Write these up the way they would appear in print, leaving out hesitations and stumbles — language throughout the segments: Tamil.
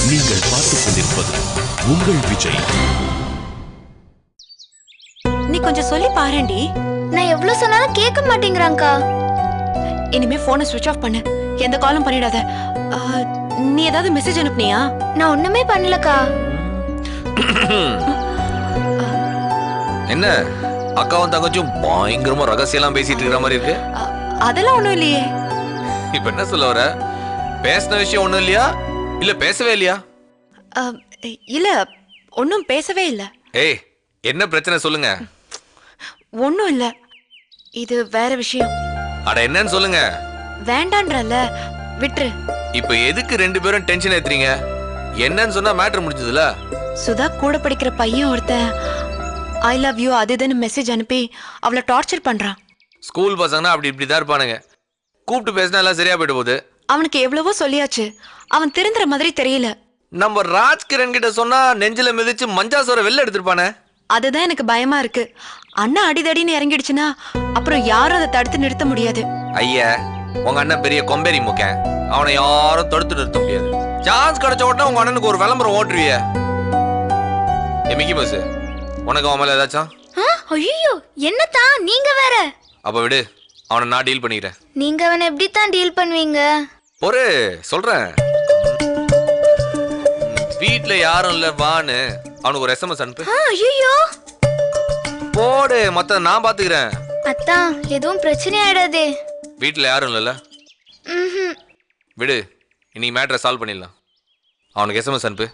நீங்கள் பார்த்துக் கொண்டிருப்பது உங்கள் விஜய். நீ கொஞ்சம் சொல்லி பாருண்டி. நான் எவ்வளவு சொன்னாலும் கேட்க மாட்டேங்கிறாங்கக்கா. இனிமே போனை ஸ்விட்ச் ஆஃப் பண்ணு. எந்த காலும் பண்ணிடாத. நீ ஏதாவது மெசேஜ் அனுப்புனியா? நான் ஒண்ணுமே பண்ணலக்கா. என்ன அக்காவும் தங்கச்சும் பயங்கரமா ரகசியெல்லாம் பேசிட்டு இருக்கிற மாதிரி இருக்கு. அதெல்லாம் ஒண்ணும் இல்லையே. இப்ப என்ன சொல்ல வர? பேசின விஷயம் ஒண்ணும் இல்லையா, இல்ல பேசவே இல்லையா? இல்ல, ஒன்னும் பேசவே இல்ல. ஏய், என்ன பிரச்சனை சொல்லுங்க. ஒன்னும் இல்ல, இது வேற விஷயம். அட என்னன்னு சொல்லுங்க. வேண்டான்றல, விட்டுரு. இப்ப எதுக்கு ரெண்டு பேரும் டென்ஷன் ஏத்துறீங்க? என்னன்னு சொன்னா மேட்டர் முடிஞ்சதுல. சுதா கூட படிக்கிற பையன் ஒருத்தன் ஐ லவ் யூ அது இதுன்னு மெசேஜ் அனுப்பி அவளை டார்ச்சர் பண்றான். ஸ்கூல் பசங்கன்னா அப்படி இப்படிதான் இருப்பானுங்க. கூப்பிட்டு பேசினா எல்லாம் சரியா போயிட்டு போகுது. அவனுக்கு எவ்வளவோ சொல்லியாச்சு, அவன் திருந்துற மாதிரி தெரியல. நம்ம ராஜ்கிரண் கிட்ட சொன்னா நெஞ்சில மிதிச்சு மஞ்சாசோர வெளில எடுத்திருப்பானே. அதுதான் எனக்கு பயமா இருக்கு. அண்ணா அடிதடின்னு இறங்கிடுச்சுன்னா அப்புறம் யாரும் அதை தடுத்து நிறுத்த முடியாது. ஐயா, உங்க அண்ணன் பெரிய கொம்பேரி முக்கேன். அவனை யாரும் தடுத்து நிறுத்த முடியாது. சான்ஸ் கிடைச்ச உடனே உங்க அண்ணனுக்கு ஒரு விளம்பரம் ஓட்டுருவிய. மிக்கி பஸ், உனக்கு அவன் மேல ஏதாச்சும்? ஐயோ, என்னதான் நீங்க வேற. அப்ப விடு, அவனை நான் டீல் பண்ணிக்கிறேன். நீங்க அவனை எப்படித்தான் டீல் பண்ணுவீங்க? ஒரு சொல்றேன். வீட்டுல யாரும் இல்ல வான்னு அவனுக்கு ஒரு SMS அனுப்பு. ஐயோ போடு, மத்த நான் பாத்துக்கிறேன். அத்தான் எதுவும் பிரச்சனை ஆயிடாதே. வீட்டுல யாரும் இல்லல, விடு. இன்னைக்கு மேட்டரை சால்வ் பண்ணிடலாம். அவனுக்கு SMS அனுப்பு.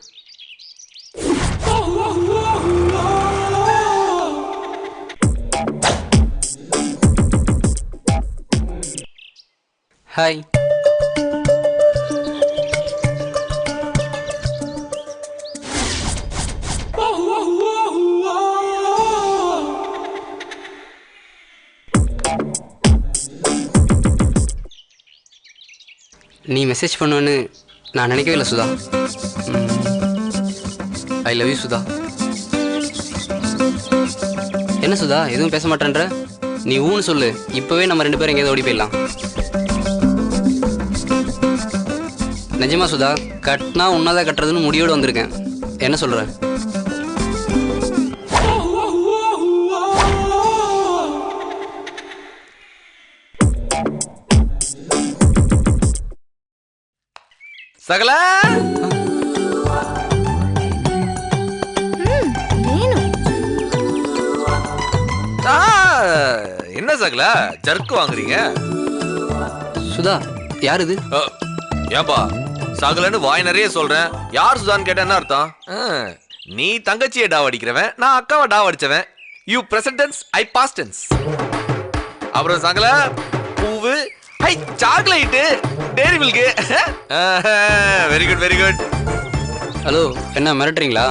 ஹாய். நீ மெசேஜ் பண்ணுவேன்னு நான் நினைக்கவே இல்லை Sudha. I love you Sudha. என்ன சுதா எதுவும் பேச மாட்டேன்ற? நீ ஊன்னு சொல்லு, இப்போவே நம்ம ரெண்டு பேரும் எங்கேயாவது ஓடி போயிடலாம். நிஜமா சுதா, கட்டினா உன்னாதான் கட்டுறதுன்னு முடிவோடு வந்திருக்கேன். என்ன சொல்ற? சகல என்ன சகல ஜர்க்கு வாங்குறீங்க? சுதா யார் இது? ஏன்பா சகலன்னு வாய் நிறைய சொல்றேன். யார் சுதான்னு கேட்ட என்ன அர்த்தம்? நீ தங்கச்சியை டாவ் அடிக்கிறவன், நான் அக்காவை டாவ் அடிச்சவன். You present tense, I past tense. அப்புறம் சகல பூவு, hi chocolate, dairy milk. Very good very good. Hello, என்ன மிரட்டுறீங்களா?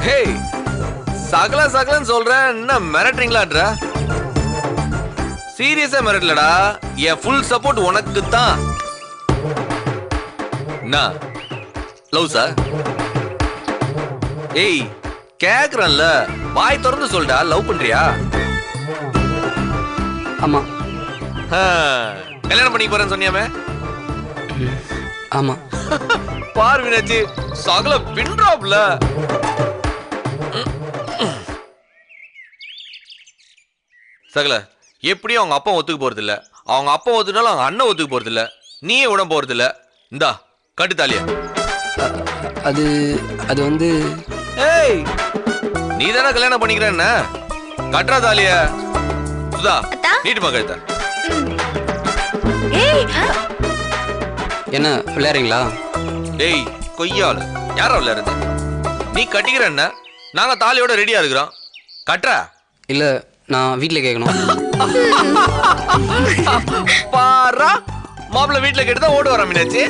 ஹே சகல சகலன்னு சொல்றேன், என்ன மிரட்டுறீங்களான்ற? சீரியஸா மிரட்டலடா. என் ஃபுல் சப்போர்ட் உனக்கு தான். Love sir. ஏய் கேக்குறேன்ல, வாய் திறந்து சொல்டா. லவ் பண்றியா? ஆமா. கல்யாணம் பண்ணி போறேன்னு சொன்னியாமே? ஆமா. பார்வினாச்சு சகல பின்றாப்ல. சகல எப்படியும் அவங்க அப்பா ஒத்துக்க போறது இல்ல. அவங்க அப்பா ஒத்துனாலும் அவங்க அண்ணன் ஒத்துக்க போறது இல்ல. நீயே உட போறது இல்ல. இந்தா கட்டு தாலியா. அது அது வந்து ஏய் நீ தானே கல்யாணம் பண்ணிக்கிறேன்ன, கட்டுறா தாலிய. சுதா நீட்டுமா கழுத்த. என்ன விளையாடுறீங்களா? ஏய் கொய்யால யாரா விளையாடுறது? நீ கட்டிக்கிறேன்ன, நாங்க தாலியோட ரெடியா இருக்கிறோம். கட்டுறா. இல்ல நான் வீட்டுல கேட்கணும். பாரா மாப்பிள்ள வீட்டுல கேட்டுதான் ஓடு வர மீனாச்சு.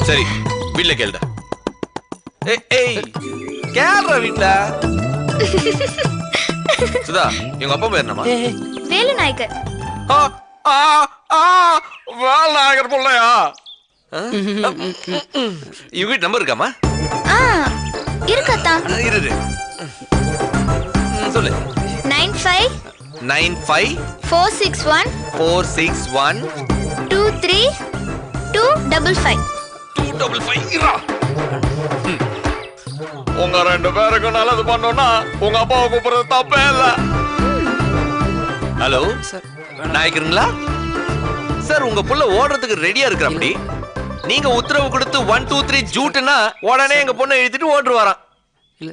சரி வீட்டுல கேளுடா. ஏய் கேள்ற வீட்டுல. சுதா எங்க அப்பா பேர் என்னமா? வேலு நாயக்கர். வேலு நாயக்கர் போலையா? இவங்க வீட்டு நம்பர் இருக்காமா? இருக்கா? இரு சொல்லு. 95 461 23 255. 255. உங்க 2 பேருக்கும் நல்லது பண்ணோம்னா உங்க அப்பாவை கூப்பிடுறது தப்பே இல்ல. ஹலோ சார் நாயக்கருங்களா சார், உங்க புள்ள ஓடுறதுக்கு ரெடியா இருக்கிறாப்படி. நீங்க உத்தரவு கொடுத்து 1 2 3 ஜூட்னா உடனே எங்க பொண்ணை இழுத்துட்டு ஓட்டு வரான். இல்ல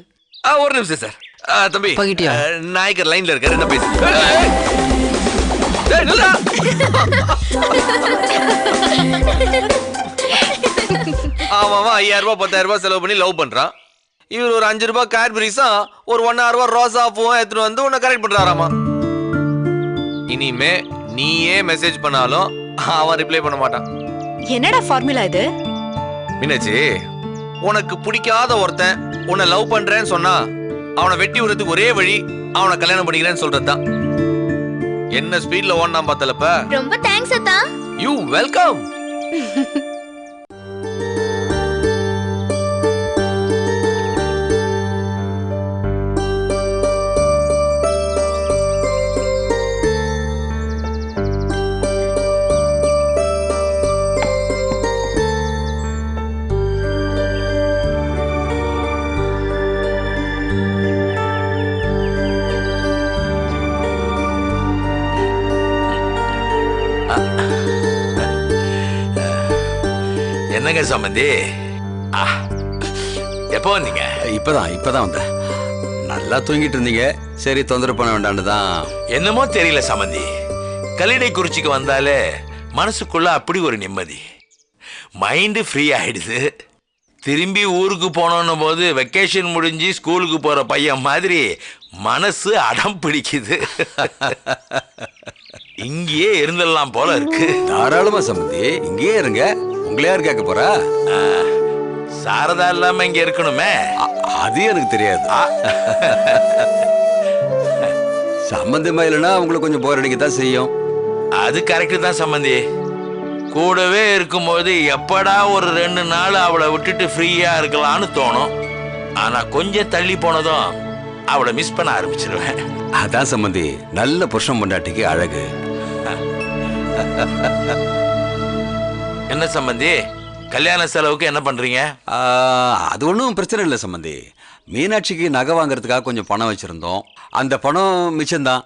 ஒரு நிமிஷம் சார். தம்பி பகிட்டியா? நாயக்கர் லைன்ல இருக்காரு, என்ன பேசு. ஆமா 5000 ரூபாய் 10000 ரூபாய் செலவு பண்ணி லவ் பண்றான். இவர் ஒரு 5 ரூபாய் கேட்பரிஸா ஒரு 1.5 ரூபாய் ரோசா பூவும் எடுத்துட்டு வந்து உன்னை கரெக்ட் பண்றாராமா. இனிமே நீயே மெசேஜ் பண்ணாலும் அவன் ரிப்ளை பண்ண மாட்டான். என்னடா ஃபார்முலா இது? மீனாட்சி, உனக்கு பிடிக்காத ஒருத்தன் உன்னை லவ் பண்றேன்னு சொன்னா அவனை வெட்டி விடுறதுக்கு ஒரே வழி அவனை கல்யாணம் பண்ணிக்கிறேன்னு சொல்றதுதான். என்ன ஸ்பீட்ல ஓடனா பார்த்தலப்ப. ரொம்ப தேங்க்ஸ் அத்தா. You welcome. என்னங்க சம்பந்தி, எப்போ வந்தீங்க? இப்பதான் வந்தேன். நல்லா தூங்கிட்டு இருந்தீங்க, சரி தொந்தரவு பண்ண வேண்டான்னு தான். என்னமோ தெரியல சம்பந்தி, கல்லிடை குறிச்சிக்கு வந்தாலே மனசுக்குள்ள அப்படி ஒரு நிம்மதி, மைண்டு ஃப்ரீ ஆயிடுது. திரும்பி ஊருக்கு போனோன்னும் போது வெக்கேஷன் முடிஞ்சு ஸ்கூலுக்கு போற பையன் மாதிரி மனசு அடம் பிடிக்குது. இங்கேயே இருந்துடலாம் போல இருக்கு. தாராளமா சம்பந்தி, இங்கேயே இருங்க. உங்களே யார் கேட்க போறா? சாரதா இல்லாம இங்க இருக்கணுமே? அது எனக்கு தெரியாது. சம்பந்தமா இல்லைன்னா உங்களுக்கு கொஞ்சம் போர் அடிக்கத்தான் செய்யும். அது கரெக்டு தான் சம்பந்தி. கூடவே இருக்கும்போது எப்படா ஒரு 2 நாள் அவளை விட்டுட்டு ஃப்ரீயா இருக்கலாம்னு தோணும். ஆனா கொஞ்சம் தள்ளி போனதும் அவளை மிஸ் பண்ண ஆரம்பிச்சிருவேன். அதான் சம்பந்தி நல்ல புருஷன் பொண்டாட்டிக்கு அழகு. என்ன சம்பந்தி, கல்யாண செலவுக்கு என்ன பண்றீங்க? அது ஒன்றும் பிரச்சனை இல்லை சம்பந்தி. மீனாட்சிக்கு நகை வாங்குறதுக்காக கொஞ்சம் பணம் வச்சிருந்தோம். அந்த பணம் மிச்சம்தான்.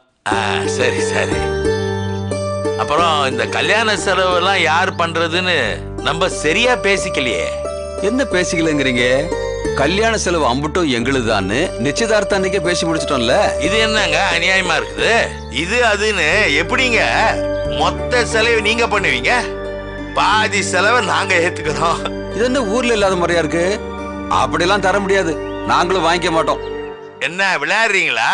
சரி சரி. அப்புறம் இந்த கல்யாண செலவு எல்லாம் யார் பண்றதுன்னு நம்ம சரியா பேசிக்கலையே. என்ன பேசிக்கலங்கிறீங்க? கல்யாண செலவு அம்புட்டும் எங்களுதான்னு நிச்சயதார்த்த அன்னைக்கே பேசி முடிச்சிட்டோம்ல. இது என்னங்க அநியாயமா இருக்குது? இது அதுன்னு எப்படிங்க மொத்த செலவு நீங்க பண்ணுவீங்க? பாதி செலவை நாங்க ஏத்துக்கிறோம். இது என்ன ஊர்ல இல்லாத முறையா இருக்கு? அப்படிலாம் தர முடியாது, நாங்களும் வாங்கிக்க மாட்டோம். என்ன விளையாடுறீங்களா?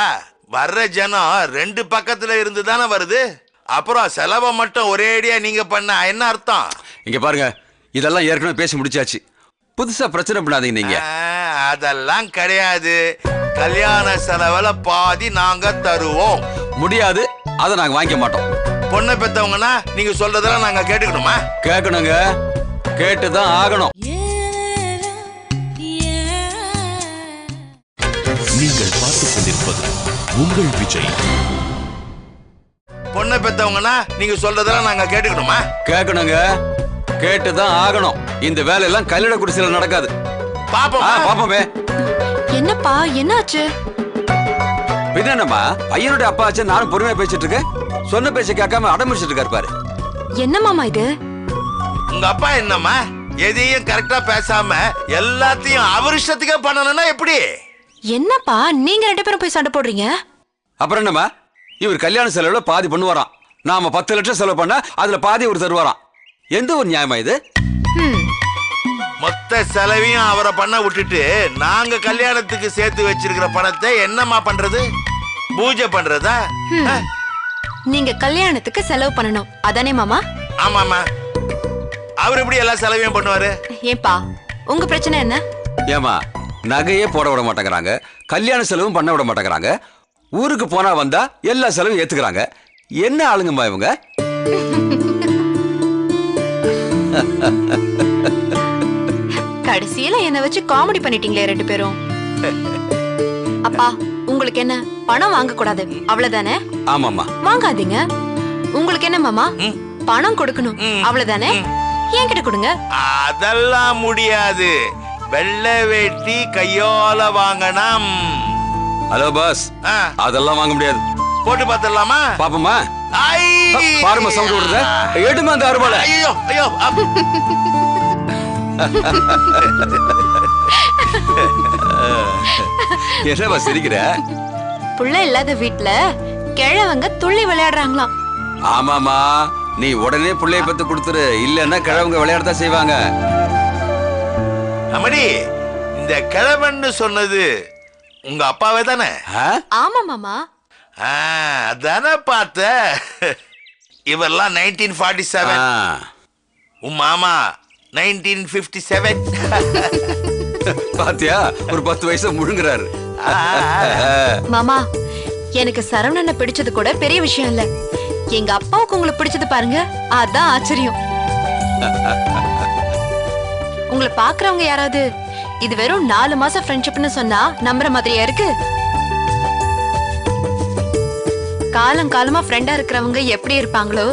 வர்ற ஜனம் 2 பக்கத்துல இருந்து தானே வருது. அப்புறம் செலவை மட்டும் ஒரேடியா நீங்க பண்ண என்ன அர்த்தம்? இங்க பாருங்க, இதெல்லாம் ஏற்கனவே பேசி முடிச்சாச்சு. புதுசா பிரச்சனை பண்ணாதீங்க நீங்க. அதெல்லாம் கிடையாது. கல்யாண செலவுல பாதி நாங்க தருவோம். முடியாது, அதை நாங்க வாங்கிக்க மாட்டோம். பொண்ணை பெத்தவங்கன்னா நீங்க சொல்றதெல்லாம் நாங்க கேட்டுக்கணுமா? கேட்கணுங்க, கேட்டுதான் ஆகணும். நீங்கள் பார்த்துக் கொண்டிருப்பது உங்கள் விஜய். பொண்ணை பெத்தவங்கன்னா நீங்க சொல்றதெல்லாம் நாங்க கேட்டுக்கணுமா? கேட்கணுங்க, கேட்டுதான் ஆகணும். இந்த வேலையெல்லாம் கல்லிட குடிசையில நடக்காது. பாப்போமே. என்னப்பா என்னாச்சு? பின்ன என்னம்மா, பையனுடைய அப்பா ஆச்சு, நானும் பொறுமையா பேசிட்டு இருக்கேன். சொன்ன பேச்ச கேட்காம அடம்பிடிச்சிட்டு இருக்காரு பாரு. என்ன மாமா இது? உங்க அப்பா என்னம்மா எதையும் கரெக்டா பேசாம எல்லாத்தையும் அவர் இஷ்டத்துக்கே பண்ணணும்னா எப்படி? என்னப்பா நீங்க 2 பேரும் போய் சண்டை போடுறீங்க? அப்புறம் என்னம்மா, இவர் கல்யாண செலவுல பாதி பண்ணுவாராம். நாம 10 லட்சம் செலவு பண்ணா அதுல பாதி ஒரு தருவாராம். எந்த ஒரு நியாயமா இது? மொத்த செலவையும் அவரை பண்ண விட்டுட்டு நாங்க கல்யாணத்துக்கு சேர்த்து வச்சிருக்கிற பணத்தை என்னம்மா பண்றது? பூஜை பண்றதா? நீங்க கல்யாணத்துக்கு செலவு பண்ணணும் அதானே மாமா? ஆமாமா. அவர் எப்படி எல்லா செலவையும் பண்ணுவாரு? ஏன்பா உங்க பிரச்சனை என்ன? ஏமா, நகையே போட விட மாட்டேங்கிறாங்க, கல்யாண செலவும் பண்ண விட மாட்டேங்கிறாங்க, ஊருக்கு போனா வந்தா எல்லா செலவும் ஏத்துக்கிறாங்க. என்ன ஆளுங்கம்மா இவங்க? கடைசியில என்ன வச்சு காமெடி பண்ணிட்டீங்களே 2 பேரும். அப்பா உங்களுக்கு என்ன, பணம் வாங்க கூடாது அவ்வளவுதானே? ஆமாமா. வாங்காதீங்க. உங்களுக்கு என்ன மாமா, பணம் கொடுக்கணும் அவ்வளவுதானே? என்கிட்ட கொடுங்க. அதெல்லாம் முடியாது. வெள்ளை வேட்டி கையோல வாங்கணும். ஹலோ பாஸ், ஆ, அதெல்லாம் வாங்க முடியாது. போட்டு பார்த்துடலாமா? பாப்போமா? ஐ! பாருமா சவுண்ட் விடுறத. எடுமா அந்த அருவாளை. ஐயோ ஐயோ அப். என்னவா சிரிக்கிற? புள்ள இல்லாத வீட்ல கிழவங்க துள்ளி விளையாடுறாங்களாம். ஆமாமா, நீ உடனே புள்ளைய பத்து கொடுத்துரு, இல்லன்னா கிழவங்க விளையாடத்தான் செய்வாங்க. அம்மாடி, இந்த கிழவன்னு சொன்னது உங்க அப்பாவே தானே? ஆ? ஆமா மாமா. அதானே பார்த்த. இவரெல்லாம் 1947, ஆ. உன் மாமா 1957. பாத்தியா, ஒரு 10 வயசு முழுங்குறாரு. மாமா, எனக்கு சரவணனை பிடிச்சது கூட பெரிய விஷயம் இல்ல. எங்க அப்பாவுக்கு உங்களை பிடிச்சது பாருங்க, அதான் ஆச்சரியம். உங்களை பாக்குறவங்க யாராவது இது வெறும் 4 மாசம் ஃப்ரெண்ட்ஷிப்னு சொன்னா நம்புற மாதிரியா இருக்கு? காலம் காலமா ஃப்ரெண்டா இருக்கிறவங்க எப்படி இருப்பாங்களோ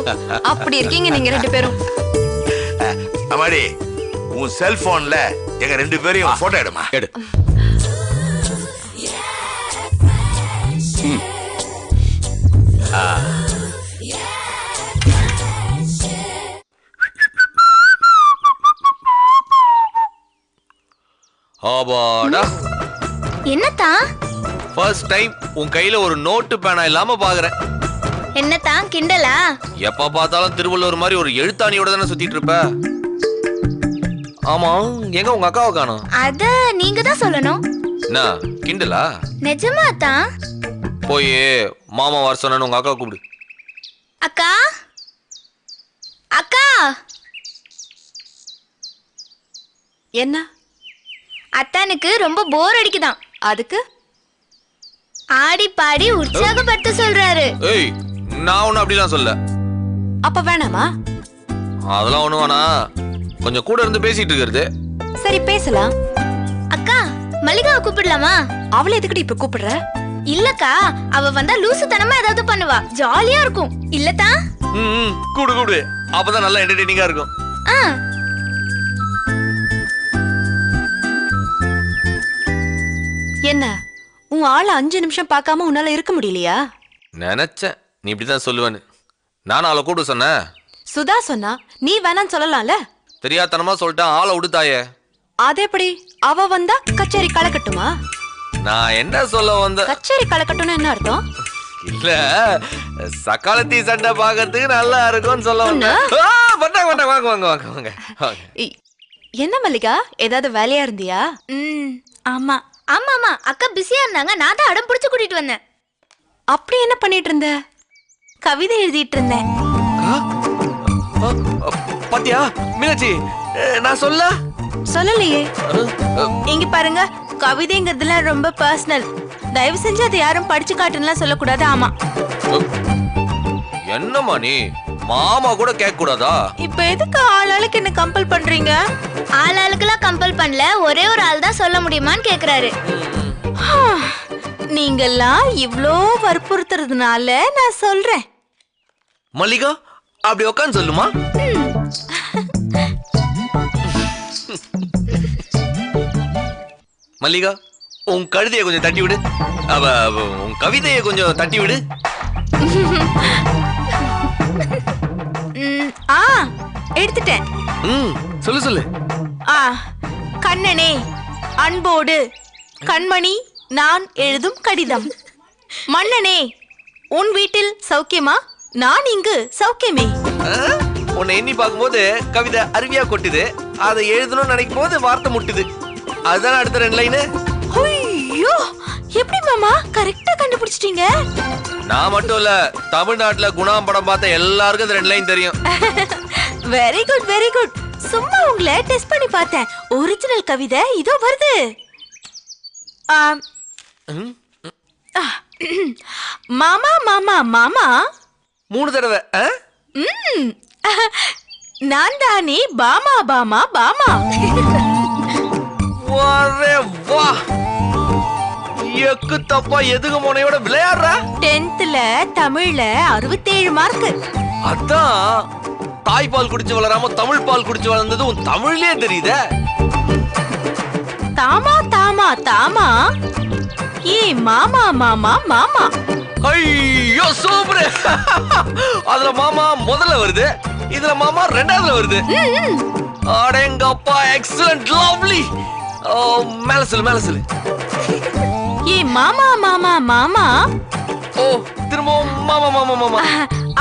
அப்படி இருக்கீங்க நீங்க 2 பேரும். அம்மாடி, உன் செல்போன்ல எங்க 2 பேரையும் போட்டோ எடுமா. எடு. ஆபாடா, என்னத்தான்? ஃபர்ஸ்ட் டைம் உன் கையில ஒரு நோட்டு பேனா இல்லாம பாக்குறேன். என்னத்தான் கிண்டலா? எப்ப பார்த்தாலும் திருவள்ளுவர் மாதிரி ஒரு எழுத்தாணியோட தானே சுத்திட்டு இருப்ப. ஆமா, எங்க உங்க அக்காவை காணோம்? அத நீங்க தான் சொல்லணும். என்ன கிண்டலா? நிஜமா தான். போய் மாமா வர சொன்னு உங்க அக்காவை கூப்பிடு. அக்கா, அக்கா. என்ன? அத்தானுக்கு ரொம்ப போர் அடிக்குதாம். அதுக்கு ஆடி பாடி உற்சாகப்படுத்த சொல்றாரு. ஏய், நான் ஒன்னும் அப்படிலாம் சொல்ல. அப்ப வேணாமா? அதெல்லாம் ஒண்ணு வேணா, கொஞ்சம் கூட இருந்து பேசிட்டு இருக்கிறது. சரி பேசலாம். அக்கா, மல்லிகாவை கூப்பிடலாமா? அவளை எதுக்கடி இப்ப கூப்பிடுற? இல்லக்கா, அவ வந்தா லூசுத்தனமா ஏதாவது பண்ணுவா, ஜாலியா இருக்கும். இல்லத்தா? கூடு கூடு, அப்பதான் நல்லா என்டர்டெய்னிங்கா இருக்கும். ஆ. என்ன உன் ஆள 5 நிமிஷம் பார்க்காம உன்னால இருக்க முடியலையா? நினைச்சேன் நீ இப்படிதான் சொல்லுவேன்னு. நானும் அவளை கூப்பிட சொன்னேன். சுதா சொன்னா நீ வேணான்னு சொல்லலாம்ல. தெரியாதனமா சொல்லிட்டான், ஆளை விடுத்தாயே. அது எப்படி? அவ வந்தா கச்சேரி கலக்கட்டுமா? நான் என்ன சொல்ல வந்த? கச்சேரி கலக்கட்டும்னு என்ன அர்த்தம்? இல்ல, சக்காலத்தி சண்டை பாக்கிறதுக்கு நல்லா இருக்கும்னு சொல்ல வந்தேன். வாங்க வாங்க வாங்க வாங்க வாங்க. என்ன மல்லிகா, ஏதாவது வேலையா இருந்தியா? ஆமா ஆமா ஆமா, அக்கா பிஸியா இருந்தாங்க, நான் தான் அடம் பிடிச்சு கூட்டிட்டு வந்தேன். அப்படி என்ன பண்ணிட்டு இருந்த? கவிதை எழுதிட்டு இருந்தேன். பாத்தியா மீனாட்சி, நான் சொல்லலையே. இங்க பாருங்க, கவிதைங்கிறதுல ரொம்ப பர்சனல். தயவு செஞ்சு அதை யாரும் படிச்சு காட்டுன்னு சொல்லக்கூடாது. ஆமா. என்னம்மா நீ, மாமா கூட கேட்க கூடாதா? இப்ப எதுக்கு ஆளாளுக்கு என்ன கம்பல் பண்றீங்க? ஆளாளுக்கெல்லாம் கம்பல் பண்ணல, ஒரே ஒரு ஆள் தான் சொல்ல முடியுமான்னு கேக்குறாரு. நீங்கெல்லாம் இவ்ளோ வற்புறுத்துறதுனால நான் சொல்றேன். மல்லிகா, அப்படி உட்காந்து சொல்லுமா. மல்லிகா, உன் கழுதையை கொஞ்சம் தட்டி விடு. உன் கவிதையை கொஞ்சம் தட்டி விடு. எடுத்துட்டேன். சொல்லு சொல்லு. கண்ணனே, அன்போடு கண்மணி நான் எழுதும் கடிதம். மன்னனே, உன் வீட்டில் சௌக்கியமா? நான் இங்கு சௌக்கியமே. உன்னை எண்ணி பார்க்கும்போது கவிதை அருவியா கொட்டுது, அதை எழுதணும்னு நினைக்கும் போது வார்த்தை முட்டுது. அதுதான் அடுத்த 2 லைனு. ஐயோ, எப்படி மாமா கரெக்டா கண்டுபிடிச்சிட்டீங்க? நான் மட்டும் இல்ல, தமிழ்நாட்டுல குணாம் படம் பார்த்த எல்லாருக்கும் இந்த 2 லைன் தெரியும். Very good very good. சும்மா உங்களை டெஸ்ட் பண்ணி பார்த்தேன். ஒரிஜினல் கவிதை இதோ வருது. மாமா மாமா மாமா 3 தடவை. நான் தானே பாமா பாமா பாமா. வரே வா, எக்கு தப்பா எதுக்கு முனையோட விளையாடுற? 10th தமிழ்ல 67 மார்க். அதான் தாய்ப்பால் குடிச்சு வளராம தமிழ் பால் குடிச்சு வளர்ந்தது உன் தமிழ்லயே தெரியுதே. தாமா தாமா தாமா ஏ மாமா மாமா மாமா. ஐயோ சூப்பர். அதுல மாமா முதல்ல வருது, இதுல மாமா ரெண்டாவதுல வருது. அடேங்கப்பா, எக்ஸலென்ட், லவ்லி. மேல சொல்லு. ஏ மாமா மாமா மாமா. ஓ, திரும்ப மாமா மாமா மாமா.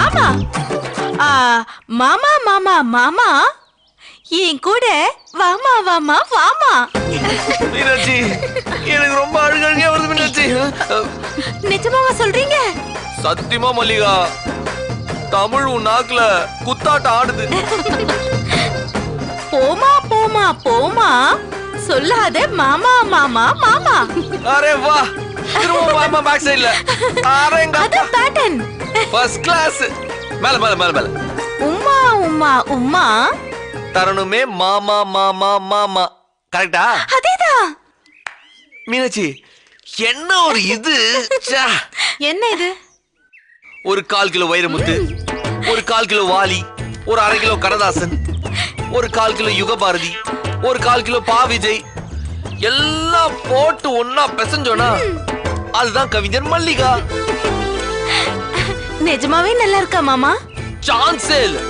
ஆமா. மாமா மாமா மாமா என் கூட வாமா வாமா வாமா. மீனாட்சி, எனக்கு ரொம்ப அழுகழுகே வருது மீனாட்சி. நிஜமாவா சொல்றீங்க? சத்தியமா மல்லிகா, தமிழ் உன் நாக்குல குத்தாட்டம் ஆடுது. போமா போமா போமா சொல்லாத மாமா மாமா மாமா. அரே வா, திரும்ப மாமா பேக் சைடுல. அது பேட்டர்ன். First class. மேல. உம்மா உம்மா உம்மா தரணுமே மாமா மாமா மாமா. கரெக்டா? அதேதான். மீனாட்சி, என்ன ஒரு இது. என்ன இது? ஒரு 1/4 கிலோ வைரமுத்து, ஒரு 1/4 கிலோ வாலி, ஒரு 1/2 கிலோ கண்ணதாசன், ஒரு 1/4 கிலோ யுகபாரதி, ஒரு 1/4 கிலோ பா விஜய், எல்லாம் போட்டு ஒன்னா பெசஞ்சோனா அதுதான் கவிஞர் மல்லிகா. நிஜமாவே நல்லா இருக்கா மாமா? சான்ஸே இல்ல.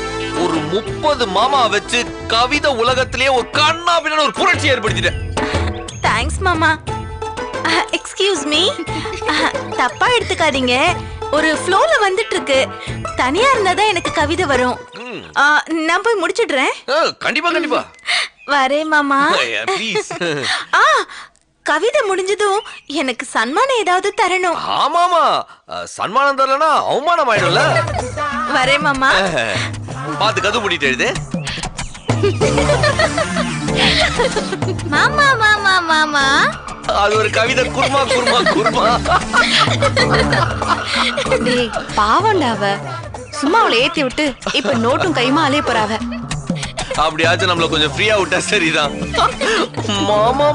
ஒரு 30 மாமா வச்சு கவிதை உலகத்திலேயே ஒரு கண்ணா பின்ன ஒரு புரட்சி ஏற்படுத்திட்டேன். தேங்க்ஸ் மாமா. எக்ஸ்கியூஸ் மீ, தப்பா எடுத்துக்காதீங்க. ஒரு ஃப்ளோல வந்துட்டு இருக்கு. தனியா இருந்தாதான் எனக்கு கவிதை வரும். நான் போய் முடிச்சிடுறேன். கண்டிப்பா. வரேன் மாமா. ப்ளீஸ். கவிதை முடிஞ்சதும் எனக்கு சன்மானம் ஏதாவது தரணும். ஆமாமா, சன்மானம் தரலனா அவமானம் ஆயிடும்ல. வரேன் மாமா. பாத்து கது முடிட்டு எழுது. மாமா மாமா மாமா. அது ஒரு கவிதை. குர்மா. பாவண்டாவ சும்மா அவளை ஏத்தி விட்டு இப்ப நோட்டும் கைமா அலைய போறாவ. அப்படியாச்சும் நம்மள கொஞ்சம் ஃப்ரீயா விட்டா சரிதான். மாமா.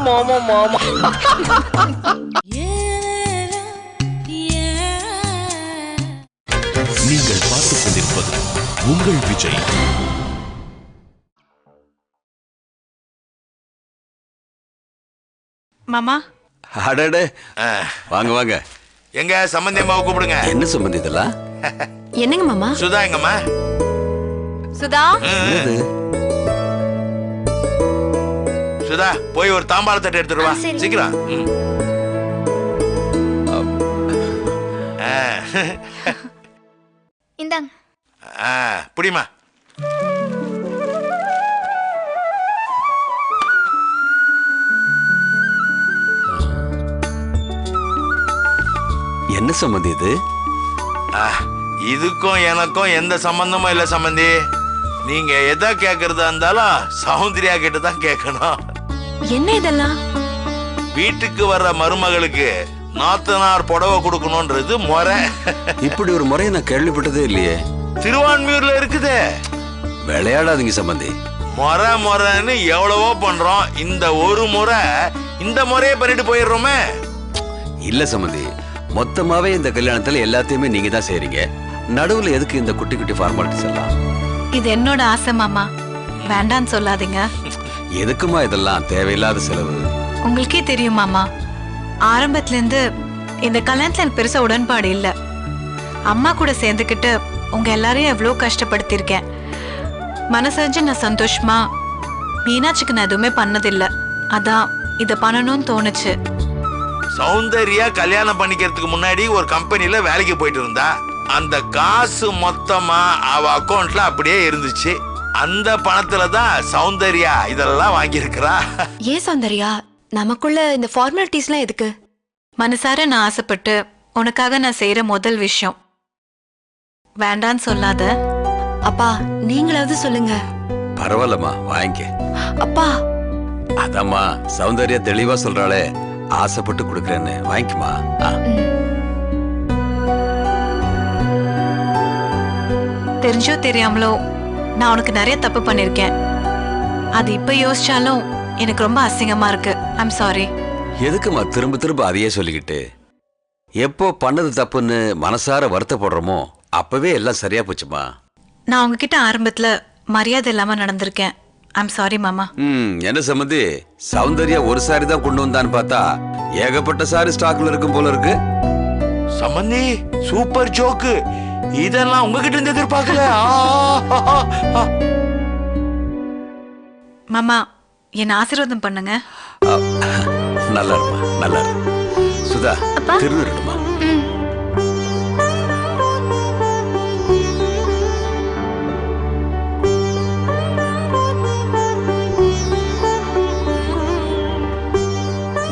நீங்கள் பார்த்துக் கொண்டிருப்பது உங்கள் விஜய். மாமா. அடடே, வாங்க. எங்க சம்பந்தி அம்மாவை கூப்பிடுங்க. என்ன சம்பந்தி இதெல்லாம்? என்னங்க மாமா? சுதா எங்கம்மா? சுதா. சுதா, போய் ஒரு தாம்பாள தட்டு எடுத்துட்டு வா. சரி. சீக்கிரம். இந்தாங்க. புடிமா. என்ன சம்பந்தி இது? இதுக்கும் எனக்கும் எந்த சம்பந்தமும் இல்ல சம்பந்தி. நீங்க எதை கேக்குறதா இருந்தாலும் சௌந்தர்யா கிட்ட தான் கேட்கணும். என்ன இதெல்லாம்? வீட்டுக்கு வர்ற மருமகளுக்கு நாத்தனார் புடவை கொடுக்கணும்ன்றது முறை. இப்படி ஒரு முறையை நான் கேள்விப்பட்டதே இல்லையே. திருவான்மியூர்ல இருக்குதே. விளையாடாதீங்க சம்பந்தி. முறைன்னு எவ்வளவோ பண்றோம். இந்த ஒரு முறை, இந்த முறையை பண்ணிட்டு போயிடுறோமே. இல்ல சம்பந்தி, மொத்தமாவே இந்த கல்யாணத்துல எல்லாத்தையுமே நீங்க தான் செய்றீங்க. நடுவுல எதுக்கு இந்த குட்டி ஃபார்மாலிட்டிஸ் எல்லாம்? இது என்னோட ஆசை மாமா, வேண்டான்னு சொல்லாதீங்க. எதுக்குமா இதெல்லாம் தேவையில்லாத செலவு? உங்களுக்கே தெரியும் மாமா, ஆரம்பத்துல இருந்து இந்த கல்யாணத்துல எனக்கு பெருசா உடன்பாடு இல்ல. அம்மா கூட சேர்ந்துக்கிட்டு உங்க எல்லாரையும் எவ்வளோ கஷ்டப்படுத்திருக்கேன். மனசறிஞ்சு நான் சந்தோஷமா மீனாட்சிக்கு நான் எதுவுமே பண்ணதில்லை. அதான் இதை பண்ணணும்னு தோணுச்சு. சௌந்தர்யா கல்யாணம் பண்ணிக்கிறதுக்கு முன்னாடி ஒரு கம்பெனில வேலைக்கு போயிட்டு இருந்தா. அந்த காசு மொத்தமா அவ அக்கௌண்ட்ல அப்படியே இருந்துச்சு. அந்த பணத்துல தான் சௌந்தர்யா இதெல்லாம் வாங்கியிருக்கிறா. ஏன் சௌந்தர்யா, நமக்குள்ள இந்த ஃபார்மாலிட்டிஸ்லாம் எதுக்கு? மனசார நான் ஆசைப்பட்டு உனக்காக நான் செய்யற முதல் விஷயம். வேண்டான்னு சொல்லாத. அப்பா, நீங்களாவது சொல்லுங்க. பரவாயில்லம்மா, வாங்க. அப்பா. அதம்மா சௌந்தர்யா தெளிவா சொல்றாளே, ஆசைப்பட்டு கொடுக்கறேன்னு வாங்கிக்குமா. தெரிஞ்சோ தெரியாமலோ நான் உனக்கு நிறைய தப்பு பண்ணிருக்கேன். அது இப்ப யோசிச்சாலும் எனக்கு ரொம்ப அசிங்கமா இருக்கு. I'm sorry. எதுக்குமா திரும்ப அதையே சொல்லிக்கிட்டு? எப்போ பண்ணது தப்புன்னு மனசார வருத்தப்படுறோமோ அப்பவே எல்லாம் சரியா போச்சுமா. நான் உங்ககிட்ட ஆரம்பத்துல மரியாதை இல்லாம நடந்திருக்கேன். ஐம் சாரி மாமா. என்ன சம்பந்தி, சௌந்தர்யா ஒரு சாரி தான் கொண்டு வந்தான்னு பார்த்தா ஏகப்பட்ட சாரி ஸ்டாக்ல இருக்கும் போல இருக்கு. சம்பந்தி சூப்பர் ஜோக்கு, இதெல்லாம் உங்ககிட்ட இருந்து எதிர்பார்க்கல. மாமா என்ன ஆசீர்வாதம் பண்ணுங்க. நல்லா இருமா, நல்லா இரு. சுதா திருவிழமா.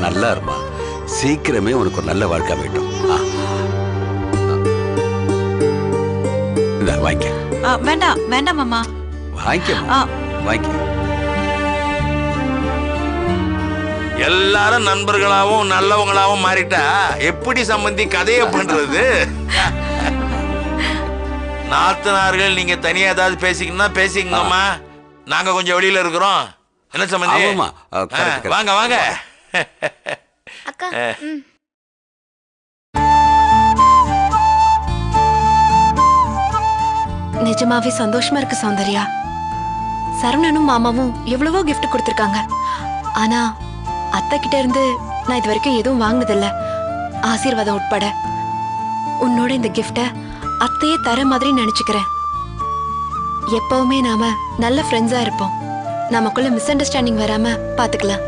நல்லா இருமா, சீக்கிரமே உனக்கு ஒரு நல்ல வாழ்க்கை அமையட்டும். வாங்கிக்க. வேண்டாம் வேண்டாம் மாமா. வாங்கிக்க வாங்கிக்க. எல்லாரும் நண்பர்களாவும் நல்லவங்களாவும் மாறிட்டா எப்படி சம்பந்தி கதைய பண்றது? நாத்தனார்கள் நீங்க தனியா ஏதாவது பேசிக்கணும்னா பேசிக்கங்கம்மா, நாங்க கொஞ்சம் வெளியில இருக்கிறோம். என்ன சம்பந்தி? வாங்க வாங்க. அக்கா நிஜமாவே சந்தோஷமா இருக்கு சௌந்தர்யா. சரவணனும் மாமாவும் எவ்வளவோ கிஃப்ட் கொடுத்திருக்காங்க. ஆனா அத்தை கிட்ட இருந்து நான் இது வரைக்கும் எதுவும் வாங்கினதில்ல, ஆசீர்வாதம் உட்பட. உன்னோட இந்த கிஃப்ட அத்தையே தர மாதிரி நினைச்சுக்கிறேன். எப்பவுமே நாம நல்ல ஃப்ரெண்ட்ஸா இருப்போம். நமக்குள்ள மிஸ் அண்டர்ஸ்டாண்டிங் வராம பாத்துக்கலாம்.